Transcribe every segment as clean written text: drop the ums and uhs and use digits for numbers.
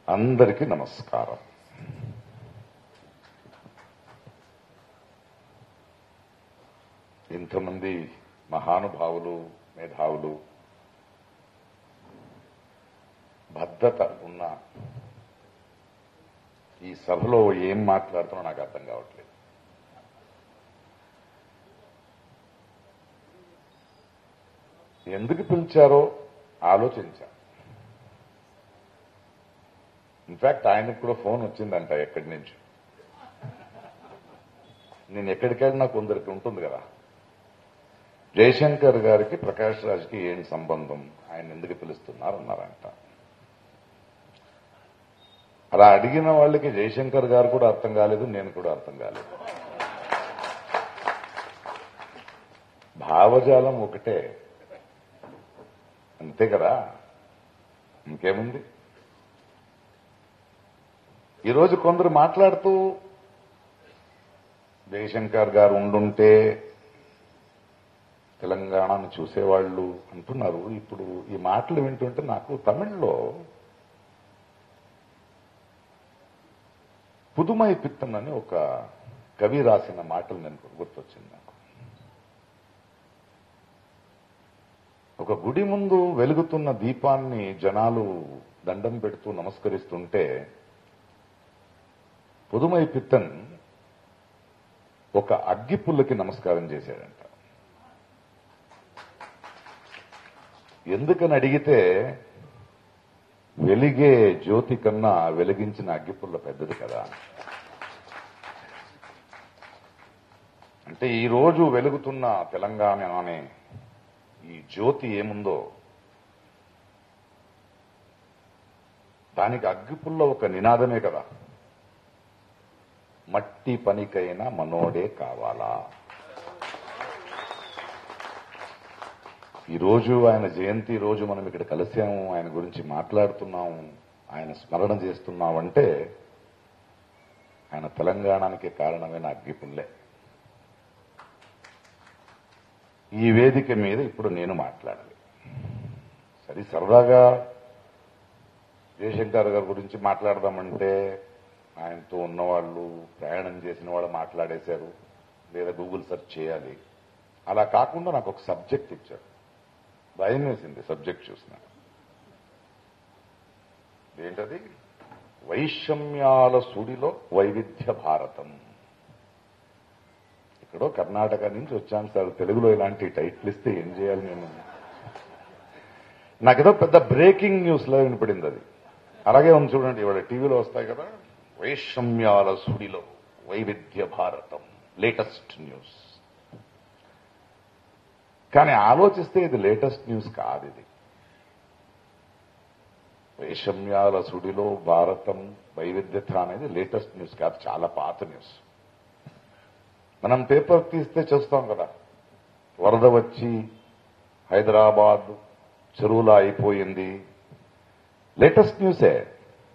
అందరికీ నమస్కారం. ఇంతమంది మహానుభావులు, మేధావులు, భద్రత ఉన్న ఈ సభలో ఏం మాట్లాడుతున్నా నాకు అర్థం కావట్లేదు. ఎందుకు పిలిచారో ఆలోచించా. ఇన్ఫాక్ట్ ఆయనకు కూడా ఫోన్ వచ్చిందంట ఎక్కడి నుంచి. నేను ఎక్కడికెళ్ళినా కొందరికి ఉంటుంది కదా, జయశంకర్ గారికి ప్రకాష్ రాజ్కి ఏం సంబంధం, ఆయన ఎందుకు పిలుస్తున్నారు అన్నారంట. అలా అడిగిన వాళ్ళకి జయశంకర్ గారు కూడా అర్థం కాలేదు, నేను కూడా అర్థం కాలేదు. భావజాలం ఒకటే, అంతే కదా, ఇంకేముంది. ఈరోజు కొందరు మాట్లాడుతూ జయశంకర్ గారు ఉండుంటే తెలంగాణను చూసేవాళ్లు అంటున్నారు. ఇప్పుడు ఈ మాటలు వింటుంటే నాకు తమిళ్లో పుదుమై పిత్తన్ అని ఒక కవి రాసిన మాటలు నేను గుర్తొచ్చింది నాకు. ఒక గుడి ముందు వెలుగుతున్న దీపాన్ని జనాలు దండం పెడుతూ నమస్కరిస్తుంటే పుదుమై పిత్తన్ ఒక అగ్గిపుల్లకి నమస్కారం చేశాడంట. ఎందుకని అడిగితే, వెలిగే జ్యోతి కన్నా వెలిగించిన అగ్గిపుల్ల పెద్దది కదా. అంటే ఈ రోజు వెలుగుతున్న తెలంగాణ అనే ఈ జ్యోతి ఏముందో దానికి అగ్గిపుల్ల ఒక నినాదమే కదా. మట్టి పనికైనా మనోడే కావాలా. ఈరోజు ఆయన జయంతి రోజు మనం ఇక్కడ కలిసాము, ఆయన గురించి మాట్లాడుతున్నాము, ఆయన స్మరణ చేస్తున్నామంటే ఆయన తెలంగాణకి కారణమైన అగ్గిపుల్లే. ఈ వేదిక మీద ఇప్పుడు నేను మాట్లాడాలి. సరదాగా జయశంకర్ గారి గురించి మాట్లాడదామంటే ఆయనతో ఉన్నవాళ్ళు, ప్రయాణం చేసిన వాళ్ళు మాట్లాడేశారు, లేదా గూగుల్ సెర్చ్ చేయాలి. అలా కాకుండా నాకు ఒక సబ్జెక్ట్ ఇచ్చాడు. భయం వేసింది సబ్జెక్ట్ చూసిన. ఏంటది? వైషమ్యాల సుడిలో వైవిధ్య భారతం. ఇక్కడో కర్ణాటక నుంచి వచ్చాను సార్, తెలుగులో ఇలాంటి టైటిల్ ఇస్తే ఏం చేయాలి నేను? నాకేదో పెద్ద బ్రేకింగ్ న్యూస్ లా వినపడింది అది. అలాగే ఉంది చూడండి, ఇవాళ టీవీలో వస్తాయి కదా, వైషమ్యాల సుడిలో వైవిధ్య భారతం, లేటెస్ట్ న్యూస్. కానీ ఆలోచిస్తే ఇది లేటెస్ట్ న్యూస్ కాదు. ఇది వైషమ్యాల సుడిలో భారతం వైవిధ్యత అనేది లేటెస్ట్ న్యూస్ కాదు, చాలా పాత న్యూస్. మనం పేపర్ తీస్తే చూస్తాం కదా, వరద వచ్చి హైదరాబాద్ చెరువులా అయిపోయింది. లేటెస్ట్ న్యూసే,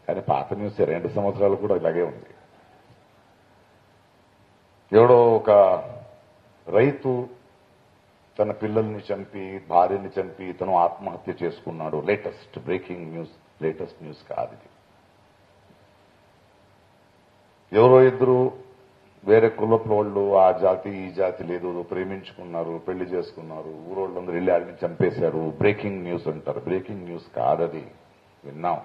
కానీ పాత న్యూసే. 2 సంవత్సరాలు కూడా ఇలాగే ఉంది. ఎవడో ఒక రైతు తన పిల్లల్ని చంపి, భార్యని చంపి తను ఆత్మహత్య చేసుకున్నాడు. Latest breaking news, latest news కాదు ఇది. ఎవరో ఇద్దరు వేరే కులపు వాళ్ళు, ఆ జాతి ఈ జాతి లేదు, ప్రేమించుకున్నారు, పెళ్లి చేసుకున్నారు, ఊరోళ్ళందరూ వెళ్ళి ఆడిని చంపేశారు, బ్రేకింగ్ న్యూస్ అంటారు. బ్రేకింగ్ న్యూస్ కాదది. విన్నాం,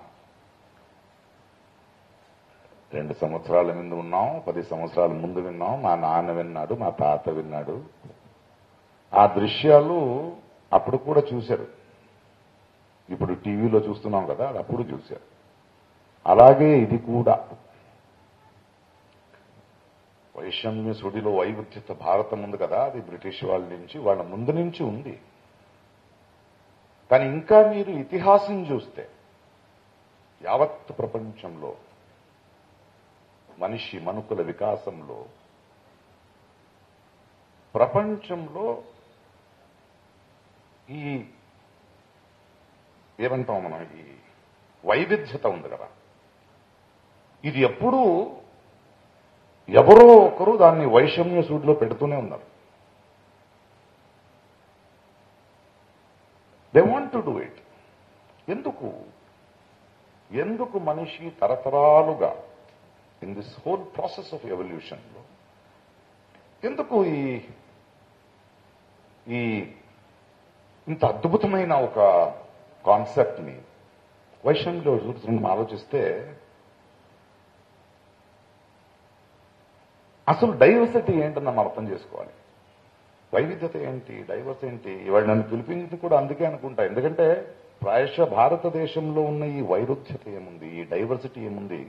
2 సంవత్సరాల ముందు ఉన్నాం, 10 సంవత్సరాల ముందు విన్నాం, మా నాన్న విన్నాడు, మా తాత విన్నాడు. ఆ దృశ్యాలు అప్పుడు కూడా చూశారు. ఇప్పుడు టీవీలో చూస్తున్నాం కదా, అప్పుడు చూశారు. అలాగే ఇది కూడా వైషమ్య సుడిలో వైవిధ్యత భారతం ఉంది కదా, అది బ్రిటిష్ వాళ్ళ నుంచి, వాళ్ళ ముందు నుంచి ఉంది. కానీ ఇంకా మీరు ఇతిహాసం చూస్తే యావత్ ప్రపంచంలో మనుకుల వికాసంలో ప్రపంచంలో ఈ ఏమంటాం మనం, ఈ వైవిధ్యత ఉంది కదా, ఇది ఎప్పుడూ ఎవరో ఒకరు దాన్ని వైషమ్య సూడిలో పెడుతూనే ఉన్నారు. They want to do it. ఎందుకు? ఎందుకు మనిషి తరతరాలుగా in this whole process of evolution లో ఎందుకు ఈ ఇంత అద్భుతమైన ఒక కాన్సెప్ట్ ని వైషమ్యంలో మనం ఆలోచిస్తే అసలు డైవర్సిటీ ఏంటని మనం అర్థం చేసుకోవాలి. వైవిధ్యత ఏంటి, డైవర్స్ ఏంటి? ఇవాళ నన్ను పిలిపించింది కూడా అందుకే అనుకుంటా. ఎందుకంటే ప్రాయశ భారతదేశంలో ఉన్న ఈ వైరుధ్యత ఏముంది, ఈ డైవర్సిటీ ఏముంది,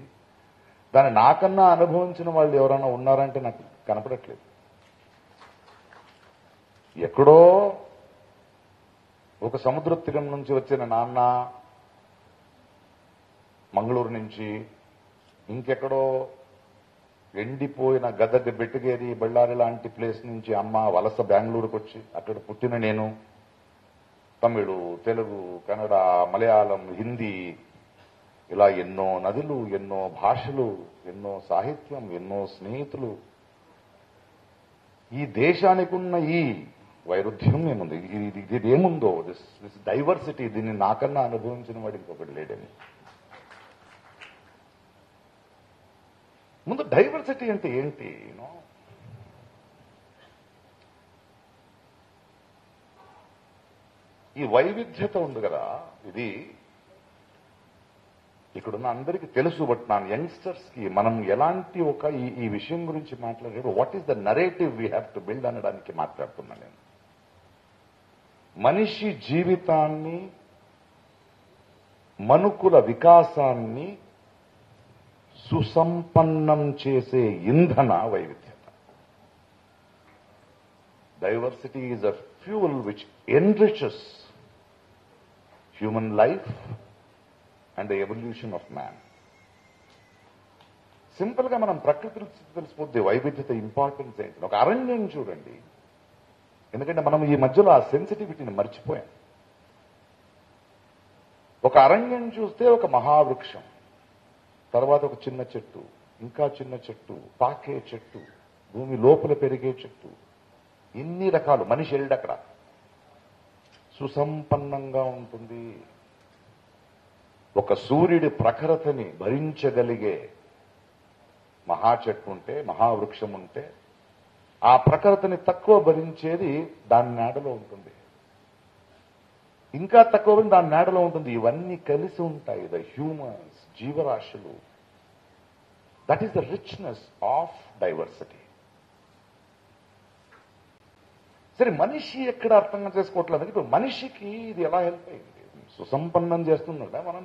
దాన్ని నాకన్నా అనుభవించిన వాళ్ళు ఎవరైనా ఉన్నారంటే నాకు కనపడట్లేదు. ఎక్కడో ఒక సముద్ర తీరం నుంచి వచ్చిన నాన్న, మంగళూరు నుంచి, ఇంకెక్కడో ఎండిపోయిన గదగ బెట్టుగేరి బళ్ళారి లాంటి ప్లేస్ నుంచి అమ్మ వలస బెంగళూరుకు వచ్చి అక్కడ పుట్టిన నేను తమిళు, తెలుగు, కన్నడ, మలయాళం, హిందీ, ఇలా ఎన్నో నదులు, ఎన్నో భాషలు, ఎన్నో సాహిత్యం, ఎన్నో స్నేహితులు. ఈ దేశానికి ఉన్న ఈ వైరుధ్యం ఏముంది, ఇది ఏముందో, దిస్ డైవర్సిటీ, దీన్ని నాకన్నా అనుభవించిన వాడు ఇంకొకటి లేడని. ముందు డైవర్సిటీ అంటే ఏంటి? ఈ వైవిధ్యత ఉంది కదా, ఇది ఇక్కడున్న అందరికీ తెలుసు. బట్ నా యంగ్స్టర్స్ కి మనం ఎలాంటి ఒక ఈ విషయం గురించి మాట్లాడేటప్పుడు what is the narrative we have to build అనడానికి మాట్లాడుతున్నా నేను. మనిషి జీవితాన్ని, మనుకుల వికాసాన్ని సుసంపన్నం చేసే ఇంధన వైవిధ్యత. Diversity is a fuel which enriches human life and the evolution of man. Simple గా మనం ప్రకృతి తెలిసిపోద్ది వైవిధ్యత ఇంపార్టెన్స్ ఏంటి. ఒక అరణ్యం చూడండి, ఎందుకంటే మనం ఈ మధ్యలో ఆ సెన్సిటివిటీని మర్చిపోయాం. ఒక అరణ్యం చూస్తే ఒక మహావృక్షం, తర్వాత ఒక చిన్న చెట్టు, ఇంకా చిన్న చెట్టు, పాకే చెట్టు, భూమి లోపల పెరిగే చెట్టు, ఇన్ని రకాలు. మనిషి వెళ్ళడక్కడ సుసంపన్నంగా ఉంటుంది. ఒక సూర్యుడి ప్రఖరతని భరించగలిగే మహా చెట్టు ఉంటే, మహావృక్షం ఉంటే, ఆ ప్రఖరతని తక్కువ భరించేది దాని నీడలో ఉంటుంది. ఇంకా తక్కువ దాని నీడలో ఉంటుంది. ఇవన్నీ కలిసి ఉంటాయి. ద హ్యూమన్స్, జీవరాశులు. That is the richness of diversity. సరే, మనిషి ఎక్కడ అర్థంగా చేసుకోవట్లేదు. ఇప్పుడు మనిషికి ఇది ఎలా హెల్ప్ అయింది, సుసంపన్నం చేస్తుందంటే, మనం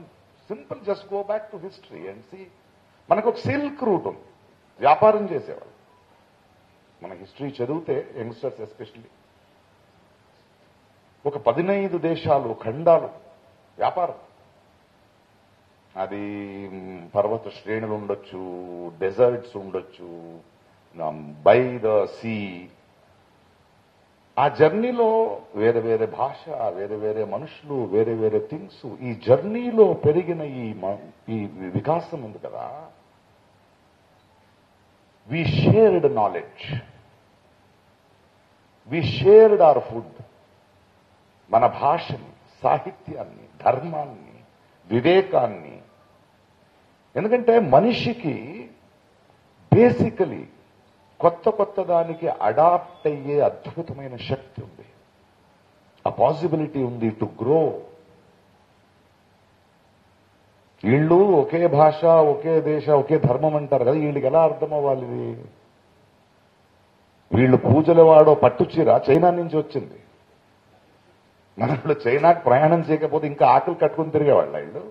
simple just go back to history and see. మనకు ఒక సిల్క్ రూట్ ఉంది, వ్యాపారం చేసేవాళ్ళు. మన హిస్టరీ చదివితే యంగ్స్టర్స్ ఎస్పెషల్లీ ఒక 15 దేశాలు, ఖండాలు వ్యాపారం. అది పర్వత శ్రేణులు ఉండొచ్చు, డెజర్ట్స్ ఉండొచ్చు, బై ద సీ. ఆ జర్నీలో వేరే వేరే భాష, వేరే వేరే మనుషులు, వేరే వేరే థింగ్స్. ఈ జర్నీలో పెరిగిన ఈ వికాసం ఉంది కదా, వి shared knowledge, we shared our food. మన భాషని, సాహిత్యాన్ని, ధర్మాన్ని, వివేకాన్ని. ఎందుకంటే మనిషికి బేసికలీ కొత్త దానికి అడాప్ట్ అయ్యే అద్భుతమైన శక్తి ఉంది, ఆ పాసిబిలిటీ ఉంది టు గ్రో. వీళ్ళు ఒకే భాష, ఒకే దేశ, ఒకే ధర్మం అంటారు కదా, వీళ్ళకి ఎలా అర్థం అవ్వాలి ఇది? వీళ్ళు పూజల వాడో పట్టుచీర చైనా నుంచి వచ్చింది. మనలో చైనాకు ప్రయాణం చేయకపోతే ఇంకా ఆకలి కట్టుకుని తిరిగేవాళ్ళ వీళ్ళు.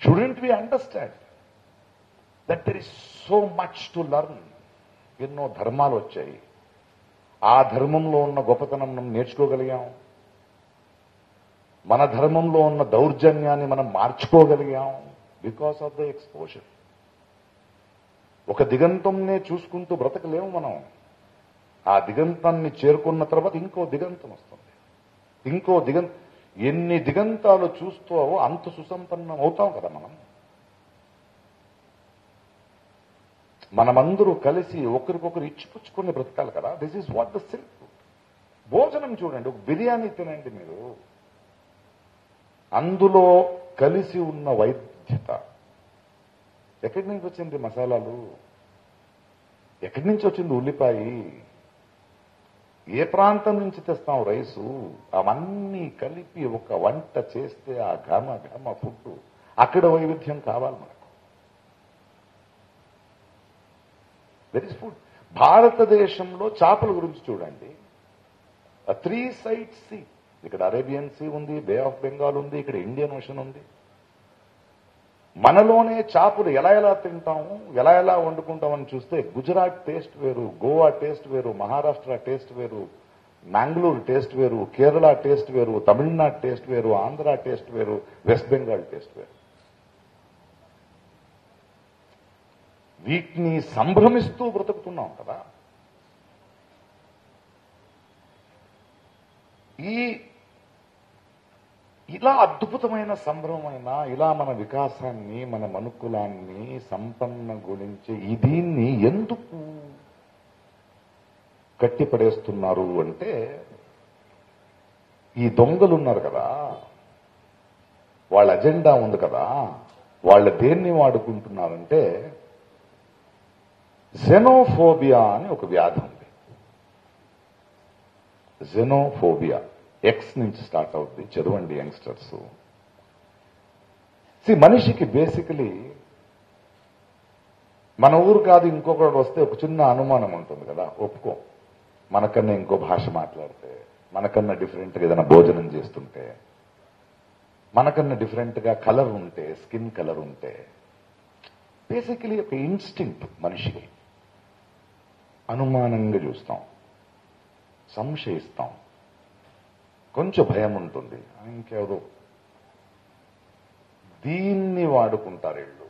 Shouldn't we understand that there is so much to learn. ఎన్నో ధర్మాలు వచ్చాయి, ఆ ధర్మంలో ఉన్న గొప్పతనం మనం నేర్చుకోగలిగాం. మన ధర్మంలో ఉన్న దౌర్జన్యాన్ని మనం మార్చుకోగలిగాం బికాస్ ఆఫ్ ద ఎక్స్పోజర్. ఒక దిగంతంనే చూసుకుంటూ బ్రతకలేము మనం. ఆ దిగంతాన్ని చేరుకున్న తర్వాత ఇంకో దిగంతం వస్తుంది, ఇంకో ఎన్ని దిగంతాలు చూస్తావో అంత సుసంపన్నం అవుతాం కదా మనం. మనమందరూ కలిసి ఒకరికొకరు ఇచ్చిపుచ్చుకుని బ్రతకాలి కదా. This is what the silk. భోజనం చూడండి, ఒక బిర్యానీ తినండి మీరు, అందులో కలిసి ఉన్న వైద్యత. ఎక్కడి నుంచి వచ్చింది మసాలాలు, ఎక్కడి నుంచి వచ్చింది ఉల్లిపాయ, ఏ ప్రాంతం నుంచి తెస్తాం రైసు, అవన్నీ కలిపి ఒక వంట చేస్తే ఆ ఘమ ఘమ ఫుడ్, అక్కడ వైవిధ్యం కావాలి మనకు. That is food. భారతదేశంలో చేపల గురించి చూడండి, 3 సైడ్స్ సీ. ఇక్కడ అరేబియన్ సీ ఉంది, బే ఆఫ్ బెంగాల్ ఉంది, ఇక్కడ ఇండియన్ ఓషన్ ఉంది. మనలోనే చేపలు ఎలా ఎలా తింటాము, ఎలా ఎలా వండుకుంటామని చూస్తే గుజరాత్ టేస్ట్ వేరు, గోవా టేస్ట్ వేరు, మహారాష్ట్ర టేస్ట్ వేరు, మ్యాంగ్లూరు టేస్ట్ వేరు, కేరళ టేస్ట్ వేరు, తమిళనాడు టేస్ట్ వేరు, ఆంధ్ర టేస్ట్ వేరు, వెస్ట్ బెంగాల్ టేస్ట్ వేరు. వీటిని సంభ్రమిస్తూ బ్రతుకుతున్నాం కదా. ఇలా అద్భుతమైన సంభ్రమైన, ఇలా మన వికాసాన్ని, మన మనుకులాన్ని సంపన్న గురించి దీన్ని ఎందుకు కట్టిపడేస్తున్నారు అంటే, ఈ దొంగలున్నారు కదా, వాళ్ళ అజెండా ఉంది కదా, వాళ్ళ దేన్ని వాడుకుంటున్నారంటే జెనోఫోబియా అని ఒక వ్యాధి ఉంది. జెనోఫోబియా ఎక్స్ నుంచి స్టార్ట్ అవుతుంది, చదవండి యంగ్స్టర్స్. మనిషికి బేసికలీ మన ఊరు కాదు ఇంకొకటి వస్తే ఒక చిన్న అనుమానం ఉంటుంది కదా, ఒప్పుకో. మనకన్నా ఇంకో భాష మాట్లాడితే, మనకన్నా డిఫరెంట్గా ఏదైనా భోజనం చేస్తుంటే, మనకన్నా డిఫరెంట్గా కలర్ ఉంటే, స్కిన్ కలర్ ఉంటే, బేసికలీ ఒక ఇన్స్టింక్ట్ మనిషికి. అనుమానంగా చూస్తాం, సంశయిస్తాం, కొంచెం భయం ఉంటుంది, ఇంకేదో. దీన్ని వాడుకుంటారు వీళ్ళు.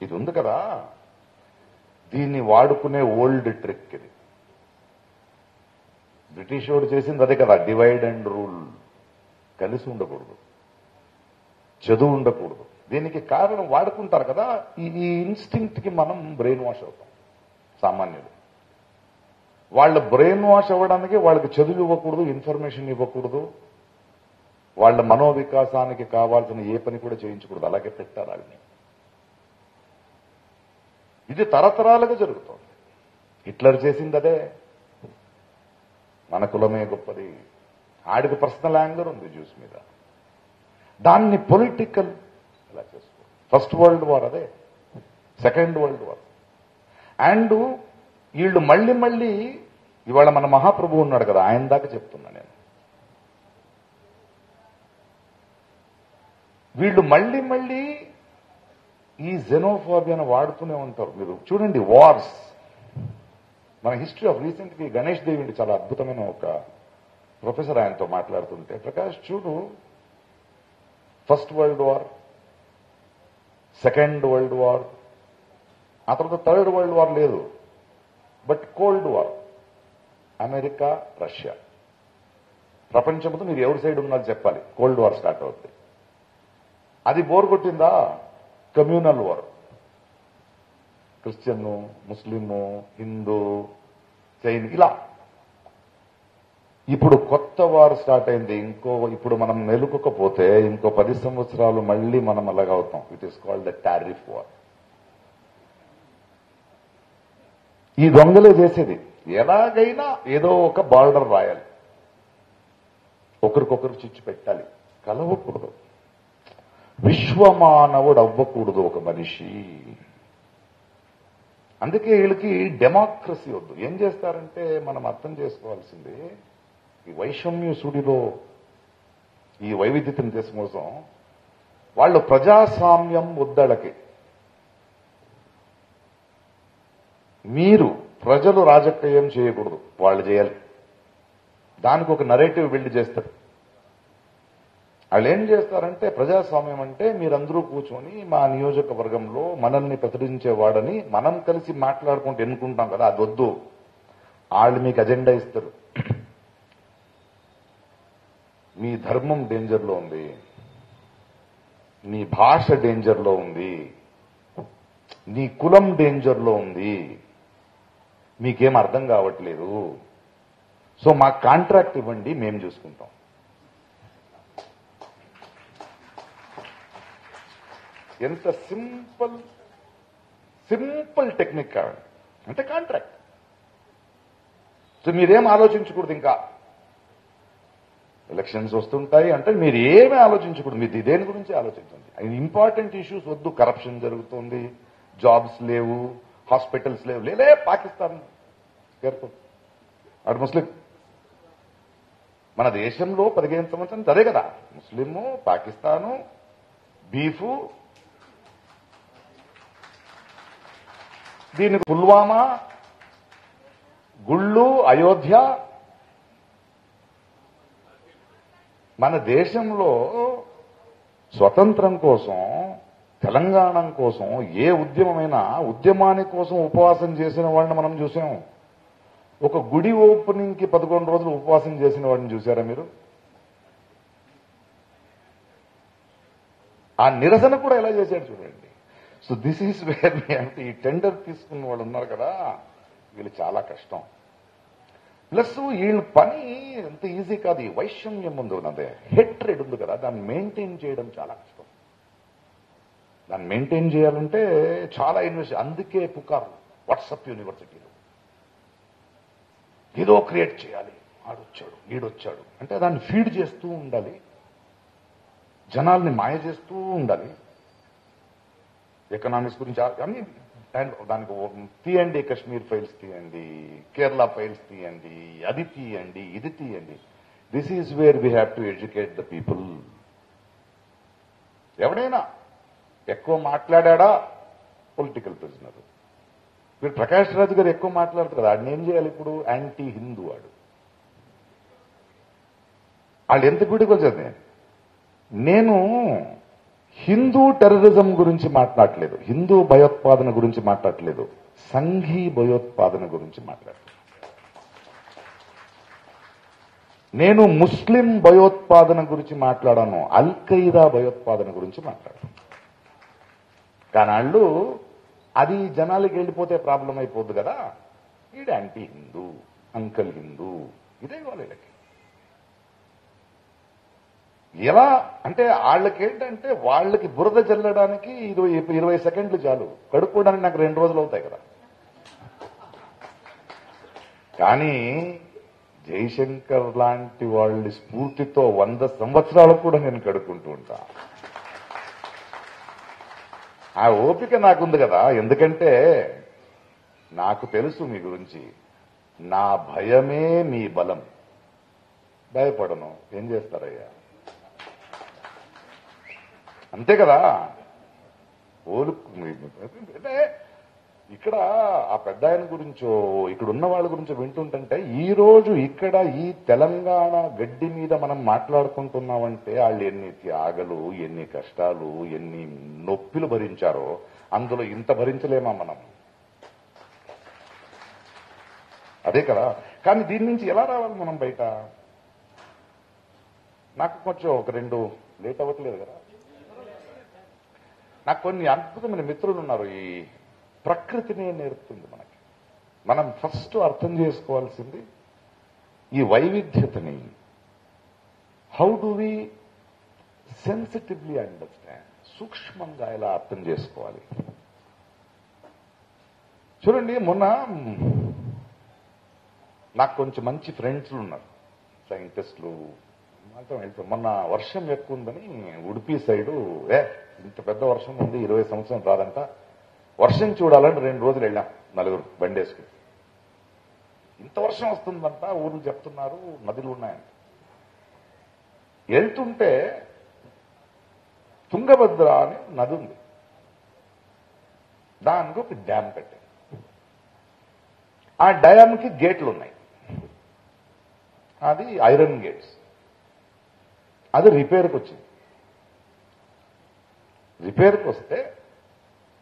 ఇది ఉంది కదా, దీన్ని వాడుకునే ఓల్డ్ ట్రిక్ ఇది. బ్రిటిష్ వాడు చేసింది అదే కదా, డివైడ్ అండ్ రూల్. కలిసి ఉండకూడదు, చదువు ఉండకూడదు. దీనికి కారణం వాడుకుంటారు కదా, ఈ ఇన్స్టింక్ట్ కి మనం బ్రెయిన్ వాష్ అవుతాం సామాన్యులు. వాళ్ళ బ్రెయిన్ వాష్ అవ్వడానికి వాళ్ళకి చదువు ఇవ్వకూడదు, ఇన్ఫర్మేషన్ ఇవ్వకూడదు, వాళ్ళ మనోవికాసానికి కావాల్సిన ఏ పని కూడా చేయించకూడదు, అలాగే పెట్టారు వాళ్ళని. ఇది తరతరాలుగా జరుగుతోంది. హిట్లర్ చేసింది అదే. మన కులమే గొప్పది, ఆడికి పర్సనల్ యాంగర్ ఉంది జ్యూస్ మీద. దాన్ని పొలిటికల్ ఎలా చేసుకో. ఫస్ట్ వరల్డ్ వార్ అదే, సెకండ్ వరల్డ్ వార్. అండ్ వీళ్ళు మళ్ళీ మళ్ళీ ఇవాళ మన మహాప్రభు ఉన్నాడు కదా, ఆయన దాకా చెప్తున్నా నేను. వీళ్ళు మళ్ళీ మళ్ళీ ఈ జెనోఫోబియాను వాడుతూనే ఉంటారు. మీరు చూడండి, వార్స్, మన హిస్టరీ ఆఫ్ రీసెంట్లీ గణేష్ దేవి చాలా అద్భుతమైన ఒక ప్రొఫెసర్ ఆయనతో మాట్లాడుతుంటే, ప్రకాష్ చూడు, first world war, second world war, ఆ తర్వాత థర్డ్ వరల్డ్ వార్ లేదు, but cold war, America Russia. ప్రపంచంతో మీరు ఎవరి సైడ్ ఉన్నారో చెప్పాలి, కోల్డ్ వార్ స్టార్ట్ అవుతుంది. అది బోర్ కొట్టిందా, communal war, Christian, Muslim, Hindu, Jain, ఇలా. ఇప్పుడు కొత్త వార్ స్టార్ట్ అయింది. ఇప్పుడు మనం నెలకొకపోతే ఇంకో 10 సంవత్సరాలు మళ్ళీ మనం అలాగా అవుతాం. It is called the tariff war. ఈ దొంగలే చేసేది. ఎలాగైనా ఏదో ఒక బార్డర్ రాయాలి, ఒకరికొకరు చిచ్చు పెట్టాలి, కలవకూడదు, విశ్వమానవుడు అవ్వకూడదు ఒక మనిషి. అందుకే వీళ్ళకి డెమోక్రసీ వద్దు. ఏం చేస్తారంటే, మనం అర్థం చేసుకోవాల్సింది, ఈ వైషమ్య సుడిలో ఈ వైవిధ్యతను కోసం వాళ్ళు ప్రజాస్వామ్యం వద్దళ్ళకి. మీరు ప్రజలు రాజకీయం చేయకూడదు, వాళ్ళు చేయాలి. దానికి ఒక నరేటివ్ బిల్డ్ చేస్తారు. వాళ్ళు ఏం చేస్తారంటే, ప్రజాస్వామ్యం అంటే మీరందరూ కూర్చొని మా నియోజకవర్గంలో మనల్ని ప్రతినిధించేవాడని మనం కలిసి మాట్లాడుకుంటూ ఎన్నుకుంటాం కదా, అది వద్దు. వాళ్ళు మీకు అజెండా ఇస్తారు. మీ ధర్మం డేంజర్లో ఉంది, నీ భాష డేంజర్లో ఉంది, నీ కులం డేంజర్లో ఉంది, మీకేం అర్థం కావట్లేదు, సో మాకు కాంట్రాక్ట్ ఇవ్వండి, మేము చూసుకుంటాం. ఎంత సింపుల్ టెక్నిక్ కావాలి అంటే కాంట్రాక్ట్. సో మీరేం ఆలోచించకూడదు. ఇంకా ఎలక్షన్స్ వస్తుంటాయి అంటే మీరు ఏమీ ఆలోచించకూడదు. మీరు దేని గురించి ఆలోచించండి. ఇంపార్టెంట్ ఇష్యూస్ వద్దు. కరప్షన్ జరుగుతుంది, జాబ్స్ లేవు, హాస్పిటల్స్ లేవు. లేలే పాకిస్తాన్ కేర్ఫుల్, అటు ముస్లిం. మన దేశంలో 15 సంవత్సరం అదే కదా, ముస్లిము, పాకిస్తాను, బీఫు, దీనికి పుల్వామా, గుళ్ళు, అయోధ్య. మన దేశంలో స్వతంత్రం కోసం, తెలంగాణ కోసం ఏ ఉద్యమమైనా ఉద్యమాని కోసం ఉపవాసం చేసిన వాడిని మనం చూసాం. ఒక గుడి ఓపెనింగ్ కి 11 రోజులు ఉపవాసం చేసిన వాడిని చూసారా మీరు? ఆ నిరసన కూడా ఎలా చేశాడు చూడండి. సో దిస్ ఈజ్ వేర్ అంటే ఈ టెండర్ తీసుకున్న వాళ్ళు ఉన్నారు కదా, వీళ్ళు చాలా కష్టం. ప్లస్ వీళ్ళ పని ఎంత ఈజీ కాదు. ఈ వైషమ్యం ఉంది, అదే హెట్రెడ్ ఉంది కదా, దాన్ని మెయింటైన్ చేయడం చాలా కష్టం. దాన్ని మెయింటైన్ చేయాలంటే చాలా ఇన్వెస్ట్. అందుకే పుకారు వాట్సాప్ యూనివర్సిటీలో ఏదో క్రియేట్ చేయాలి, ఆడొచ్చాడు ఈడొచ్చాడు అంటే దాన్ని ఫీడ్ చేస్తూ ఉండాలి, జనాల్ని మాయ చేస్తూ ఉండాలి. ఎకనామిక్స్ గురించి అన్ని దానికి తీయండి, కశ్మీర్ ఫైల్స్ తీయండి, కేరళ ఫైల్స్ తీయండి, అది తీయండి, ఇది తీయండి. This is where we have to educate the people. ఎవడైనా ఎక్కువ మాట్లాడా పొలిటికల్ ప్రిజనర్. వీడు ప్రకాష్ రాజు గారు ఎక్కువ మాట్లాడతారు కదా, ఆడిని ఏం చేయాలి ఇప్పుడు? యాంటీ హిందూ వాడు. వాళ్ళు ఎంత బ్యూటిఫుల్ చదివే. నేను హిందూ టెర్రరిజం గురించి మాట్లాడలేదు, హిందూ భయోత్పాదన గురించి మాట్లాడలేదు, సంఘీ భయోత్పాదన గురించి మాట్లాడలేదు. నేను ముస్లిం భయోత్పాదన గురించి మాట్లాడాను, అల్ ఖైదా భయోత్పాదన గురించి మాట్లాడాను. కానీ వాళ్ళు అది జనాలకి వెళ్ళిపోతే ప్రాబ్లం అయిపోద్ది కదా, ఈడు యాంటీ హిందూ, అంకల్ హిందూ, ఇదే వాళ్ళకి. ఎలా అంటే వాళ్ళకేంటంటే వాళ్ళకి బురద చల్లడానికి 20 సెకండ్లు చాలు, కడుక్కోవడానికి నాకు 2 రోజులు అవుతాయి కదా. కానీ జయశంకర్ లాంటి వాళ్ళ స్ఫూర్తితో 100 సంవత్సరాలు కూడా నేను కడుక్కుంటూ ఉంటా. ఆ ఓపిక నాకుంది కదా, ఎందుకంటే నాకు తెలుసు మీ గురించి. నా భయమే మీ బలం. భయపడను, ఏం చేస్తారయ్యా, అంతే కదా. అంటే ఇక్కడ ఆ పెద్ద ఆయన గురించో ఇక్కడ ఉన్న వాళ్ళ గురించో వింటుంటే ఈ రోజు ఇక్కడ ఈ తెలంగాణ గడ్డి మీద మనం మాట్లాడుకుంటున్నామంటే వాళ్ళు ఎన్ని త్యాగలు, ఎన్ని కష్టాలు, ఎన్ని నొప్పిలు భరించారో అందులో ఇంత భరించలేమా మనం? అదే కదా. కానీ దీని నుంచి ఎలా రావాలి మనం బయట? నాకు కొంచెం ఒక 2 లేట్ అవ్వట్లేదు కదా. నాకు కొన్ని అద్భుతమైన మిత్రులు ఉన్నారు. ఈ ప్రకృతినే నేర్పుతుంది మనకి. మనం ఫస్ట్ అర్థం చేసుకోవాల్సింది ఈ వైవిధ్యతని. How do we sensitively understand, సూక్ష్మంగా ఎలా అర్థం చేసుకోవాలి. చూడండి, మొన్న నాకు కొంచెం మంచి ఫ్రెండ్స్లు ఉన్నారు, సైంటిస్టులు. మొన్న వర్షం ఎక్కువ ఉందని ఉడిపి సైడు, ఇంత పెద్ద వర్షం ఉంది, 20 సంవత్సరం రాదంట, వర్షం చూడాలని 2 రోజులు వెళ్ళాం, 4 బండేసుకుని. ఇంత వర్షం వస్తుందంట, ఊర్లు చెప్తున్నారు, నదులు ఉన్నాయంట. వెళ్తుంటే తుంగభద్ర అని నది ఉంది, దానికి ఒక డ్యామ్ కట్టారు. ఆ డ్యామ్కి గేట్లు ఉన్నాయి, అది ఐరన్ గేట్స్. అది రిపేర్కి వచ్చింది. రిపేర్కి వస్తే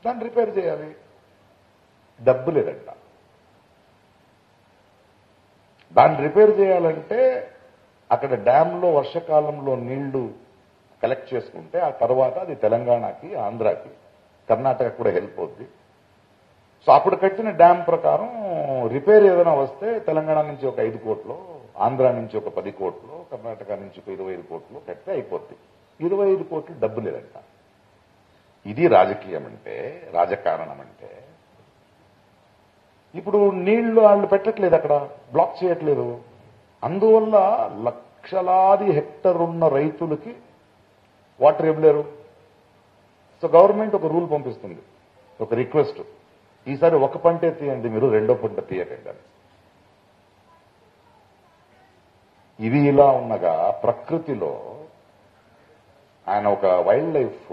దాన్ని రిపేర్ చేయాలి, డబ్బు లేదంట. దాన్ని రిపేర్ చేయాలంటే అక్కడ డ్యాంలో వర్షకాలంలో నీళ్లు కలెక్ట్ చేసుకుంటే ఆ తర్వాత అది తెలంగాణకి, ఆంధ్రాకి, కర్ణాటక కూడా హెల్ప్ అవుద్ది. సో అప్పుడు కట్టిన డ్యామ్ ప్రకారం రిపేర్ ఏదైనా వస్తే తెలంగాణ నుంచి ఒక 5 కోట్లు ఆంధ్ర నుంచి ఒక 10 కోట్లు, కర్ణాటక నుంచి ఒక 25 కోట్లు పెడితే అయిపోద్ది. 25 కోట్లు డబ్బు లేదంట. ఇది రాజకీయం అంటే, రాజకారణం అంటే. ఇప్పుడు నీళ్లు వాళ్ళు పెట్టట్లేదు, అక్కడ బ్లాక్ చేయట్లేదు. అందువల్ల లక్షలాది హెక్టర్ ఉన్న రైతులకి వాటర్ ఇవ్వలేరు. సో గవర్నమెంట్ ఒక రూల్ పంపిస్తుంది, ఒక రిక్వెస్ట్, ఈసారి ఒక పంటే తీయండి మీరు, రెండో పంట తీయకండి అని. ఇది ఇలా ఉన్నగా ప్రకృతిలో ఆయన ఒక వైల్డ్ లైఫ్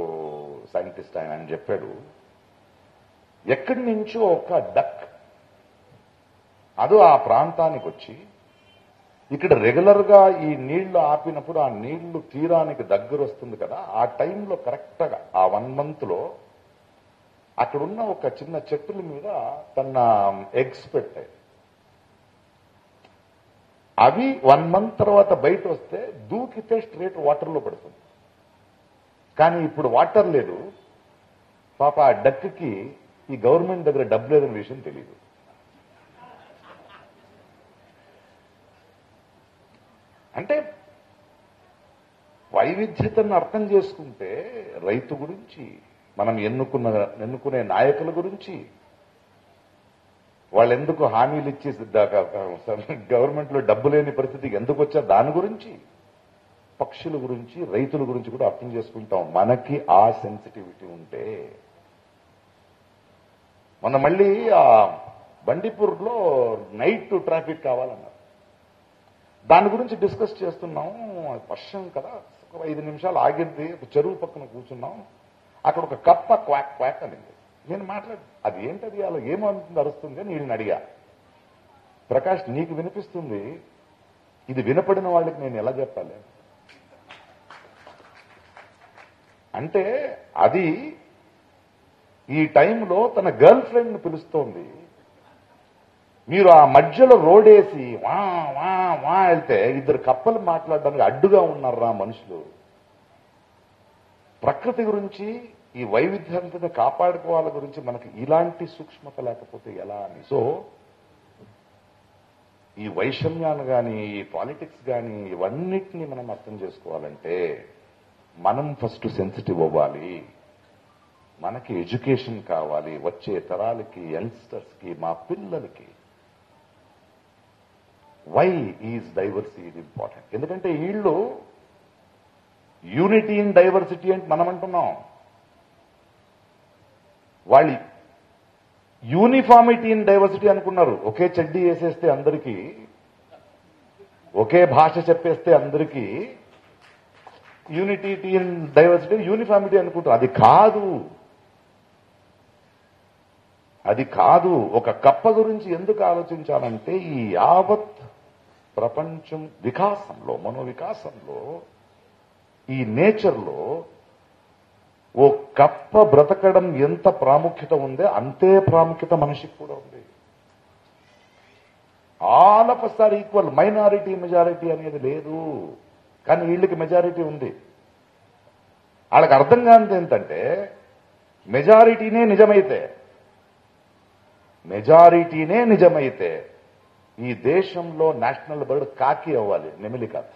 సైంటిస్ట్ ఆయన చెప్పాడు, ఎక్కడి నుంచో ఒక డక్ అది ఆ ప్రాంతానికి వచ్చి ఇక్కడ రెగ్యులర్ గా ఈ నీళ్లు ఆపినప్పుడు ఆ నీళ్లు తీరానికి దగ్గర వస్తుంది కదా, ఆ టైంలో కరెక్ట్ గా ఆ 1 month లో అక్కడున్న ఒక చిన్న చెట్టుల మీద తన ఎగ్స్ పెట్టాయి. అవి 1 month తర్వాత బయట వస్తే దూకితే స్ట్రేట్ వాటర్లో పడుతుంది. కానీ ఇప్పుడు వాటర్ లేదు, పాప ఆ డక్కి ఈ గవర్నమెంట్ దగ్గర డబ్బు లేదన్న విషయం తెలియదు. అంటే వైవిధ్యతను అర్థం చేసుకుంటే రైతు గురించి, మనం ఎన్నుకునే నాయకుల గురించి, వాళ్ళు ఎందుకు హామీలు ఇచ్చి గవర్నమెంట్ లో డబ్బు లేని పరిస్థితికి ఎందుకు వచ్చా దాని గురించి, పక్షుల గురించి, రైతుల గురించి కూడా అర్థం చేసుకుంటాం మనకి ఆ సెన్సిటివిటీ ఉంటే. మొన్న మళ్ళీ ఆ బండిపూర్లో నైట్ ట్రాఫిక్ కావాలన్నారు, దాని గురించి డిస్కస్ చేస్తున్నాం. వర్షం కదా, ఒక 5 నిమిషాలు ఆగింది, ఒక చెరువు పక్కన కూర్చున్నాం, అక్కడ ఒక కప్ప క్వాక్ క్వాక్ అనింది. నేను అది ఏంటది, అలా ఏమంటుంది అరుస్తుంది అని వీళ్ళని అడిగా. ప్రకాష్, నీకు వినిపిస్తుంది, ఇది వినపడిన వాళ్ళకి నేను ఎలా చెప్పాలి అంటే, అది ఈ టైంలో తన గర్ల్ ఫ్రెండ్ ని పిలుస్తోంది. మీరు ఆ మధ్యలో రోడేసి వా వా వా వెళ్తే 2 కప్పలు మాట్లాడడానికి అడ్డుగా ఉన్నారా మనుషులు. ప్రకృతి గురించి, ఈ వైవిధ్యాన్ని కాపాడుకోవాల గురించి మనకి ఇలాంటి సూక్ష్మత లేకపోతే ఎలా అని. సో ఈ వైషమ్యాన్ని కానీ, ఈ పాలిటిక్స్ కానీ, ఇవన్నిటినీ మనం అర్థం చేసుకోవాలంటే మనం ఫస్ట్ సెన్సిటివ్ అవ్వాలి. మనకి ఎడ్యుకేషన్ కావాలి, వచ్చే తరాలకి, యంగ్స్టర్స్ కి, మా పిల్లలకి. Why is diversity important? ఎందుకంటే వీళ్ళు యూనిటీ ఇన్ డైవర్సిటీ అంటే మనం అంటున్నాం, వాళ్ళు యూనిఫార్మిటీ ఇన్ డైవర్సిటీ అనుకున్నారు. ఒకే చెడ్డీ వేసేస్తే అందరికీ, ఒకే భాష చెప్పేస్తే అందరికీ యూనిటీ ఇన్ డైవర్సిటీ, యూనిఫార్మిటీ అనుకుంటారు. అది కాదు. ఒక కప్ప గురించి ఎందుకు ఆలోచించాలంటే, ఈ యావత్ ప్రపంచం వికాసంలో, మనోవికాసంలో, ఈ నేచర్లో ఓ కప్ప బ్రతకడం ఎంత ప్రాముఖ్యత ఉందో అంతే ప్రాముఖ్యత మనిషికి కూడా ఉంది. All of us are equal. Minority majority అనేది లేదు, కానీ వీళ్ళకి మెజారిటీ ఉంది. వాళ్ళకి అర్థం కానిది ఏంటంటే, మెజారిటీనే నిజమైతే ఈ దేశంలో నేషనల్ బర్డ్ కాకి అవ్వాలి, నెమిలి కాదు.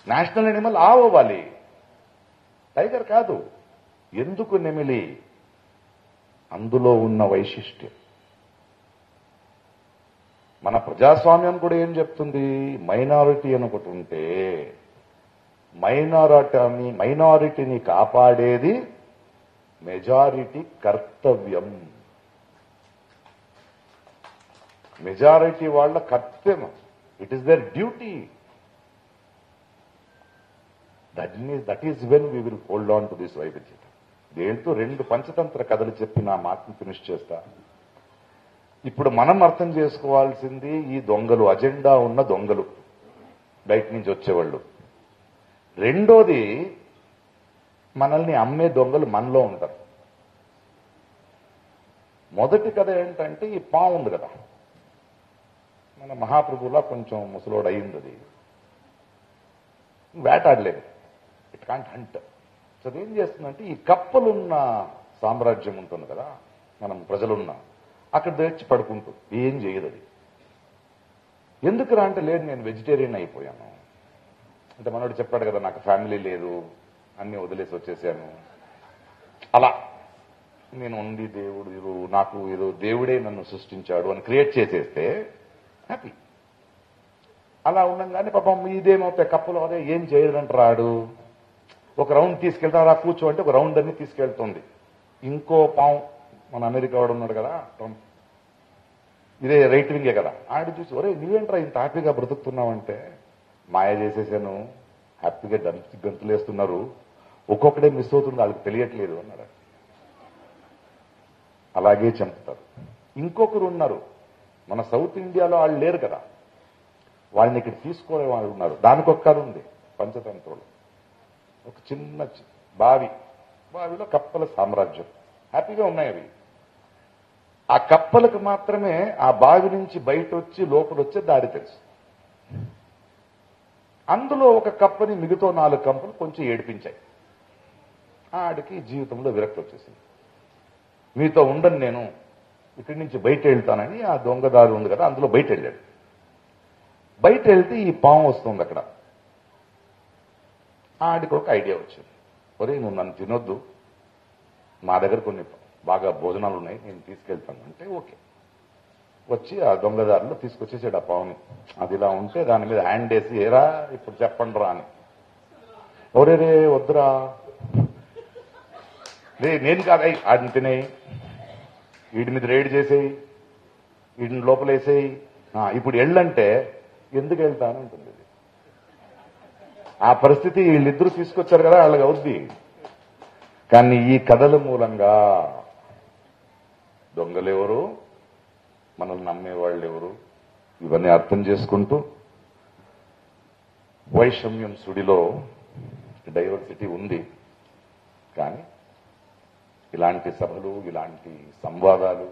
నేషనల్ ఎనిమల్ ఆవు అవ్వాలి, టైగర్ కాదు. ఎందుకు నెమిలి? అందులో ఉన్న వైశిష్ట్యం. మన ప్రజాస్వామ్యం కూడా ఏం చెప్తుంది? మైనారిటీ అని ఒకటి ఉంటే మైనారిటీని కాపాడేది మెజారిటీ కర్తవ్యం. మెజారిటీ వాళ్ళ కర్తవ్యం. It is their duty. That is when we will hold on to this వైవిధ్యత. దేంతో 2 పంచతంత్ర కథలు చెప్పి నా మాటను ఫినిష్ చేస్తా. ఇప్పుడు మనం అర్థం చేసుకోవాల్సింది, ఈ దొంగలు, అజెండా ఉన్న దొంగలు, బయట నుంచి వచ్చేవాళ్ళు. రెండోది, మనల్ని అమ్మే దొంగలు మనలో ఉంటారు. మొదటి కథ ఏంటంటే, ఈ పాము ఉంది కదా, మన మహాప్రభులా కొంచెం ముసలోడు అయింది, అది వేటాడలేదు, ఇట్ కాంట్ హంట్. సో అదేం చేస్తుందంటే, ఈ కప్పలున్న సామ్రాజ్యం ఉంటుంది కదా, మనం ప్రజలున్న, అక్కడ తెచ్చి పడుకుంటుంది, ఏం చేయదు అది. ఎందుకురా అంటే లేదు నేను వెజిటేరియన్ అయిపోయాను. అంటే మనోడు చెప్పాడు కదా నాకు ఫ్యామిలీ లేదు, అన్ని వదిలేసి వచ్చేసాను. అలా నేను ఉండి దేవుడు నాకు ఏదో దేవుడే నన్ను సృష్టించాడు అని క్రియేట్ చేసేస్తే హ్యాపీ. అలా ఉండగానే పాపం ఇదేమవుతాయి కప్పలు అదే ఏం చేయడంటాడు. ఒక రౌండ్ తీసుకెళ్తారా కూర్చో అంటే ఒక రౌండ్ అన్ని తీసుకెళ్తుంది. ఇంకో పాము మన అమెరికా వాడు ఉన్నాడు కదా ట్రంప్, ఇదే రైట్ వింగే కదా, ఆడి చూసి ఒరే నువ్వేంట్రా ఇంత హ్యాపీగా బ్రతుకుతున్నావంటే మాయ చేసేసాను, హ్యాపీగా గంతులేస్తున్నారు, ఒక్కొక్కడే మిస్ అవుతుంది వాళ్ళకి తెలియట్లేదు అన్నాడు. అలాగే చంపుతారు. ఇంకొకరు ఉన్నారు మన సౌత్ ఇండియాలో, వాళ్ళు లేరు కదా, వాళ్ళని ఇక్కడ తీసుకోలే వాళ్ళు ఉన్నారు. దానికి ఒక కథ ఉంది పంచతంత్రులు. ఒక చిన్న బావిలో కప్పల సామ్రాజ్యం హ్యాపీగా ఉన్నాయి అవి. ఆ కప్పలకు మాత్రమే ఆ బావి నుంచి బయట వచ్చి లోపల వచ్చే దారి తెలుసు. అందులో ఒక కప్పని మిగతా 4 కప్పలు కొంచెం ఏడిపించాయి. ఆడికి జీవితంలో విరక్తి వచ్చేసింది. మీతో ఉండను నేను, ఇక్కడి నుంచి బయట వెళ్తానని ఆ దొంగదారి ఉంది కదా అందులో బయట వెళ్ళాడు. బయట వెళ్తే ఈ పాము వస్తుంది అక్కడ. ఆడికి ఒక ఐడియా వచ్చింది, ఒరే నువ్వు నన్ను తినొద్దు, మా దగ్గర కొన్ని బాగా భోజనాలు ఉన్నాయి, నేను తీసుకెళ్తాను అంటే ఓకే. వచ్చి ఆ దొంగదారిలో తీసుకొచ్చేసాడు ఆ పావుని. అది ఇలా ఉంటే దాని మీద హ్యాండ్ వేసి ఏరా ఇప్పుడు చెప్పండి రా అని. ఎవరే వద్దురా, నేను కాదు ఆడిని తినేయి, వీడి మీద రైడ్ చేసేయి, వీడిని లోపలేసేయి, ఇప్పుడు వెళ్ళంటే ఎందుకు వెళ్తాను ఉంటుంది. ఆ పరిస్థితి వీళ్ళిద్దరూ తీసుకొచ్చారు కదా వాళ్ళకి అవుద్ది. కానీ ఈ కథల మూలంగా దొంగలెవరు, మనల్ని నమ్మేవాళ్ళు ఎవరు, ఇవన్నీ అర్థం చేసుకుంటూ వైషమ్యం సుడిలో డైవర్సిటీ ఉంది. కానీ ఇలాంటి సభలు, ఇలాంటి సంవాదాలు,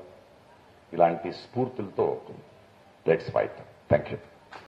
ఇలాంటి స్ఫూర్తులతో లెట్స్ ఫైట్. Thank you.